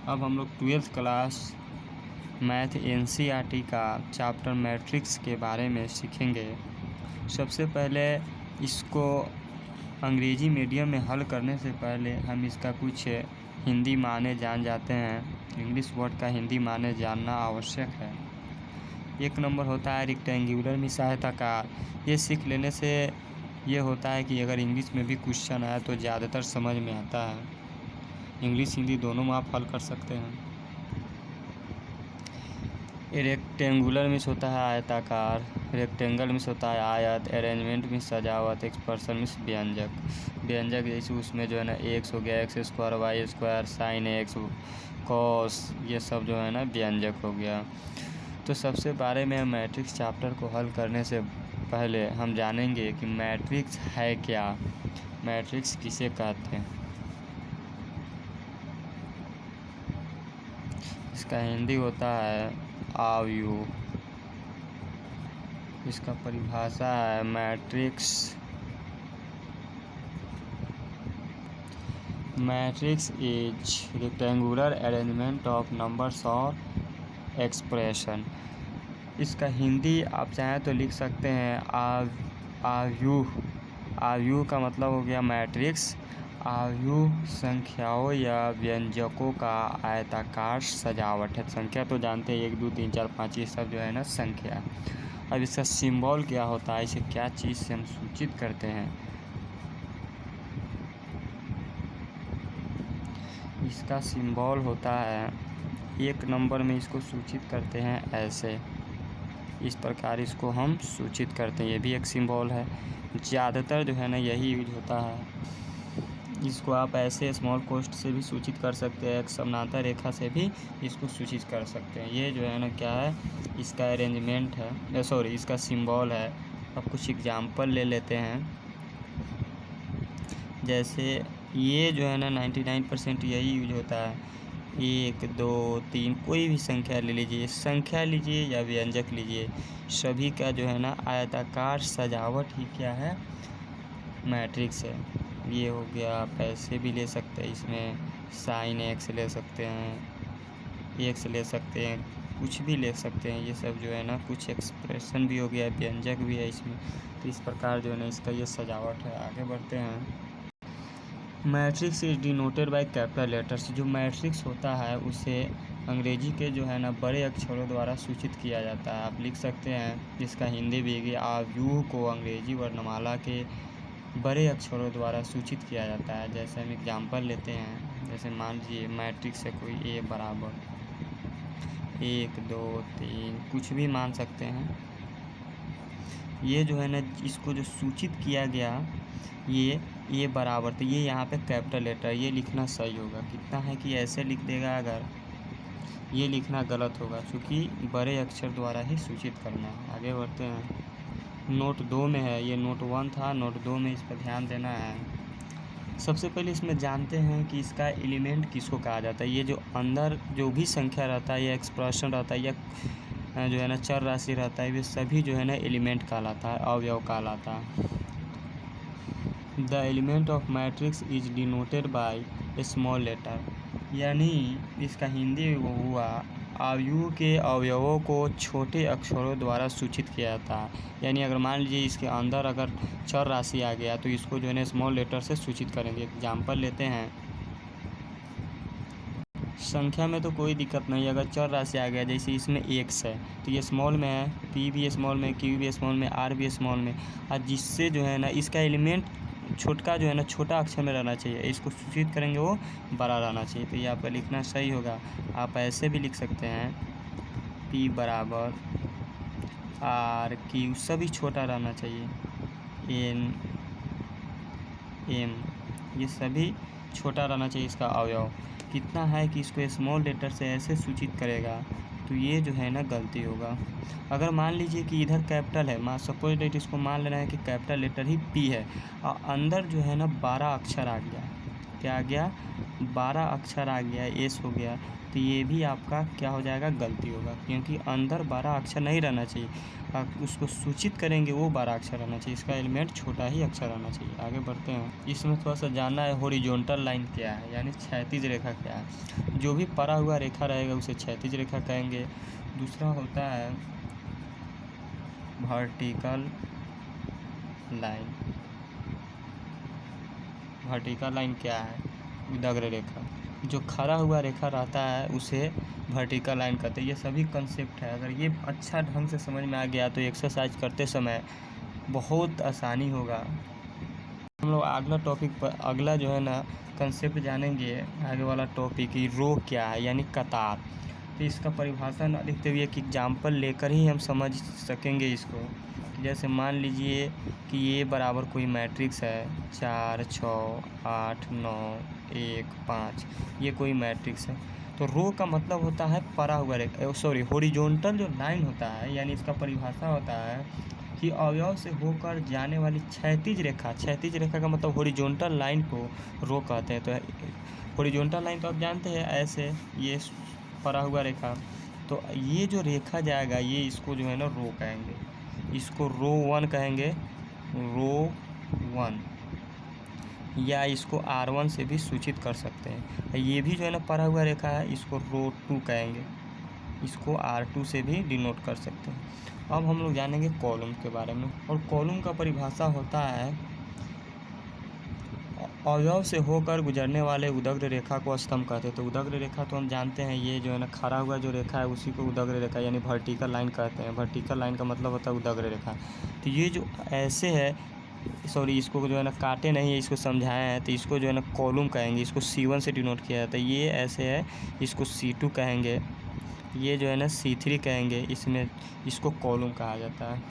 अब हम लोग 12th क्लास मैथ NCERT का चैप्टर मैट्रिक्स के बारे में सीखेंगे। सबसे पहले इसको अंग्रेजी मीडियम में हल करने से पहले हम इसका कुछ हिंदी माने जान जाते हैं। इंग्लिश वर्ड का हिंदी माने जानना आवश्यक है। एक नंबर होता है रेक्टेंगुलर में सहायताकार। ये सीख लेने से ये होता है कि अगर इंग्लिश में भी क्वेश्चन आए तो ज़्यादातर समझ में आता है। इंग्लिश हिंदी दोनों में आप हल कर सकते हैं। रेक्टेंगुलर मीन्स होता है आयताकार, रेक्टेंगल मीन्स होता है आयत, अरेंजमेंट मीन्स सजावट, एक्सप्रेशन मीन्स व्यंजक जैसे उसमें जो है ना एक्स हो गया, X square, Y square, sine X, cos, ये सब जो है ना व्यंजक हो गया। तो सबसे बारे में मैट्रिक्स चैप्टर को हल करने से पहले हम जानेंगे कि मैट्रिक्स है क्या, मैट्रिक्स किसे कहते हैं। इसका हिंदी होता है आव्यूह। इसका परिभाषा है matrix is rectangular arrangement of numbers और एक्सप्रेशन। इसका हिंदी आप चाहें तो लिख सकते हैं आव्यूह। आव्यूह का मतलब हो गया मैट्रिक्स। आव्यूह संख्याओं या व्यंजकों का आयताकार सजावट है। संख्या तो जानते हैं 1 2 3 4 5, ये सब जो है ना संख्या। अब इसका सिंबल क्या होता है, इसे क्या चीज़ से हम सूचित करते हैं। इसका सिंबल होता है, एक नंबर में इसको सूचित करते हैं ऐसे, इस प्रकार इसको हम सूचित करते हैं। ये भी एक सिंबल है, ज़्यादातर जो है ना यही यूज होता है। इसको आप ऐसे स्मॉल कोस्ट से भी सूचित कर सकते हैं, एक समानांतर रेखा से भी इसको सूचित कर सकते हैं। ये जो है ना क्या है, इसका अरेंजमेंट है, इसका सिंबल है। अब कुछ एग्जाम्पल ले लेते हैं। जैसे ये जो है ना 99% यही यूज होता है। 1 2 3 कोई भी संख्या ले लीजिए, संख्या लीजिए या व्यंजक लीजिए, सभी का जो है ना आयताकार सजावट ही क्या है, मैट्रिक्स है। ये हो गया, आप ऐसे भी ले सकते हैं, इसमें साइन एक्स ले सकते हैं, एक्स ले सकते हैं, कुछ भी ले सकते हैं। ये सब जो है ना कुछ एक्सप्रेशन भी हो गया, व्यंजक भी है इसमें। तो इस प्रकार जो है ना इसका ये सजावट है। आगे बढ़ते हैं। Matrix is denoted by capital letters. जो मैट्रिक्स होता है उसे अंग्रेजी के जो है ना बड़े अक्षरों द्वारा सूचित किया जाता है। आप लिख सकते हैं, जिसका हिंदी भी है, आव्यूह को अंग्रेजी वर्णमाला के बड़े अक्षरों द्वारा सूचित किया जाता है। जैसे हम एग्जाम्पल लेते हैं, जैसे मान लीजिए मैट्रिक्स है कोई A बराबर 1 2 3, कुछ भी मान सकते हैं। ये जो है ना इसको जो सूचित किया गया, ये बराबर, तो ये यहाँ पे कैपिटल लेटर, ये लिखना सही होगा। कितना है कि ऐसे लिख देगा, अगर ये लिखना गलत होगा, क्योंकि बड़े अक्षर द्वारा ही सूचित करना है। आगे बढ़ते हैं। नोट 2 में है, ये नोट 1 था, नोट 2 में इस पर ध्यान देना है। सबसे पहले इसमें जानते हैं कि इसका एलिमेंट किसको कहा जाता है। ये जो अंदर जो भी संख्या रहता है या एक्सप्रेशन रहता है या जो है ना चर राशि रहता है, वे सभी जो है ना एलिमेंट कहलाता है, अवयव कहलाता है। The element of matrix is denoted by a small letter. यानी इसका हिंदी वो हुआ, आव्यूह के अवयवों को छोटे अक्षरों द्वारा सूचित किया जाता है। यानी अगर मान लीजिए इसके अंदर अगर चर राशि आ गया तो इसको जो है ना स्मॉल लेटर से सूचित करेंगे। एग्जाम्पल लेते हैं। संख्या में तो कोई दिक्कत नहीं, अगर चर राशि आ गया, जैसे इसमें x है तो ये स्मॉल में है, p भी स्मॉल में, q भी स्मॉल में, r भी स्मॉल में, और जिससे जो है ना इसका एलिमेंट छोटा जो है ना छोटा अक्षर में रहना चाहिए, इसको सूचित करेंगे वो बड़ा रहना चाहिए। तो ये आपका लिखना सही होगा। आप ऐसे भी लिख सकते हैं, p बराबर r q, सभी छोटा रहना चाहिए, n m, ये सभी छोटा रहना चाहिए। इसका अवयव कितना है कि इसको स्मॉल लेटर से ऐसे सूचित करेगा, तो ये जो है ना गलती होगा। अगर मान लीजिए कि इधर कैपिटल है, सपोज डेट इसको मान लेना है कि कैपिटल लेटर ही P है, और अंदर जो है ना 12 अक्षर आ गया, क्या आ गया, 12 अक्षर आ गया, एस हो गया, तो ये भी आपका क्या हो जाएगा, गलती होगा, क्योंकि अंदर 12 अक्षर नहीं रहना चाहिए। आप उसको सूचित करेंगे वो 12 अक्षर रहना चाहिए, इसका एलिमेंट छोटा ही अक्षर रहना चाहिए। आगे बढ़ते हैं। इसमें थोड़ा सा जानना है हॉरिजॉन्टल लाइन क्या है, यानी क्षैतिज रेखा क्या है। जो भी परा हुआ रेखा रहेगा उसे क्षैतिज रेखा कहेंगे। दूसरा होता है वर्टिकल लाइन। वर्टिकल लाइन क्या है, उदग्र रेखा। जो खड़ा हुआ रेखा रहता है उसे वर्टिकल लाइन कहते हैं। ये सभी कंसेप्ट है, अगर ये अच्छा ढंग से समझ में आ गया तो एक्सरसाइज करते समय बहुत आसानी होगा। हम लोग अगला टॉपिक पर अगला जो है ना कंसेप्ट जानेंगे। आगे वाला टॉपिक ही रो क्या है, यानी कतार। तो इसका परिभाषा न लिखते हुए एक एग्जाम्पल लेकर ही हम समझ सकेंगे इसको। जैसे मान लीजिए कि ये बराबर कोई मैट्रिक्स है 4 6 8 9 1 5, ये कोई मैट्रिक्स है। तो रो का मतलब होता है परा हुआ रेखा, सॉरी हॉरिजॉन्टल जो लाइन होता है, यानी इसका परिभाषा होता है कि अवयव से होकर जाने वाली क्षैतिज रेखा। क्षैतिज रेखा का मतलब हॉरिजॉन्टल लाइन को रो कहते हैं। तो हॉरिजॉन्टल लाइन तो आप जानते हैं, ऐसे ये परा हुआ रेखा, तो ये जो रेखा जाएगा ये इसको जो है ना रो कहेंगे, इसको रो 1 कहेंगे, रो 1, या इसको R1 से भी सूचित कर सकते हैं। ये भी जो है ना परा हुआ रेखा है, इसको रो 2 कहेंगे, इसको R2 से भी डिनोट कर सकते हैं। अब हम लोग जानेंगे कॉलम के बारे में। और कॉलम का परिभाषा होता है अवयव से होकर गुजरने वाले उदग्र रेखा को स्तंभ कहते हैं। तो उदग्र रेखा तो हम जानते हैं, ये जो है ना खड़ा हुआ जो रेखा है उसी को उदग्र रेखा यानी वर्टिकल लाइन कहते हैं। वर्टिकल लाइन का मतलब होता है उदग्र रेखा। तो ये जो ऐसे है, सॉरी इसको जो है ना काटे नहीं है, इसको समझाए हैं, तो इसको जो है ना कॉलम कहेंगे, इसको C1 से डिनोट किया जाता है। ये ऐसे है, इसको C2 कहेंगे, ये जो है ना C3 कहेंगे, इसमें इसको कॉलम कहा जाता है।